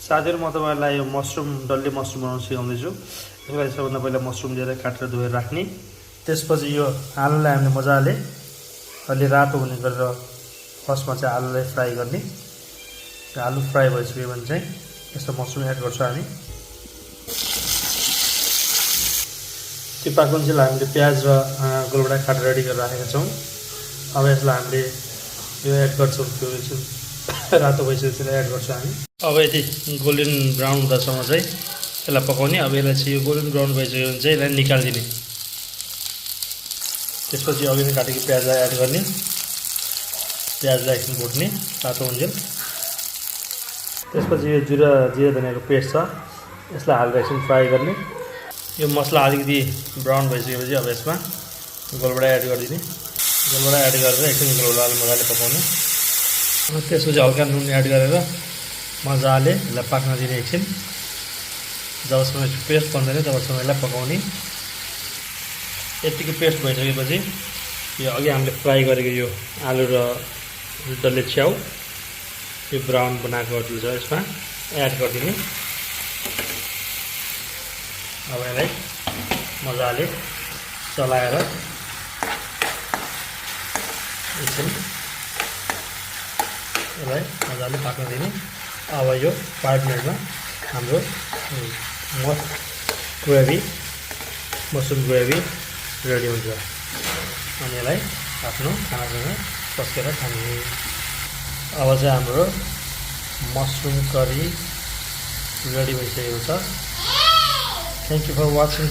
साथीहरु म तपाईहरुलाई यो मसरुम डल्ले मसरुम बनाउन सिकाउँदै छु। यसलाई सबभन्दा पहिला मसरुम लिएर काटेर धोएर राख्ने। त्यसपछि यो आलुलाई हामीले मजाले अलि रातो हुने गरेर फर्स्टमा चाहिँ आलुलाई फ्राई गर्ने। आलु फ्राई भइसक्यो भने चाहिँ यसमा मसरुम एड गर्छौं हामी। त्यो पाक्नुन्जेल हामीले प्याज र गोलभेडा काटेर रेडी गरेर राखेका छौं। अब यसलाई हामीले यो एड गर्छौं। त्यो रातो भइसकेपछि यसलाई एड गर्छौं हामी। अब यदि गोल्डन ब्राउन हुँदासम्म चाहिँ यसलाई पकाउने। अब यसलाई चाहिँ यो गोल्डन ब्राउन भइसक्यो भने चाहिँ यसलाई निकाल्दिने। त्यसपछि अघि नै काटेको प्याजलाई एड गर्ने। प्याजलाई एकछिन भुट्ने तातो हुन्जेल। त्यसपछि यो जिरा धनियाको पेस्ट छ, यसलाई हालेर एकछिन फ्राई गर्ने। यो मसला अलिकति ब्राउन भइसकेपछि अब यसमा गोलभेडा एड गरिदिने। गोलभेडा एड गरेर एकछिन गोलभेडालाई मजाले पकाउने। त्यसपछि हल्का नुन एड गरेर मजाले यसलाई पाक्न दिने एकछिन। जबसम्म पेस्ट बन्दैन तबसम्म यसलाई पकाउने। यतिको पेस्ट भइसकेपछि यो अघि हामीले फ्राई गरेको यो आलु र डल्ले च्याउ यो ब्राउन बनाएको छ यसमा एड गरिदिने। अब यसलाई मजाले चलाएर एकछिन यसलाई मजाले पाक्न दिने। अब यो 5 मिनेटमा हाम्रो मसरुम ग्रेभी रेडी हुन्छ। अनि यसलाई आफ्नो खानासँग पस्केर खाने। अब चाहिँ हाम्रो मसरुम करी रेडी भइसकेको छ। Thank you for watching.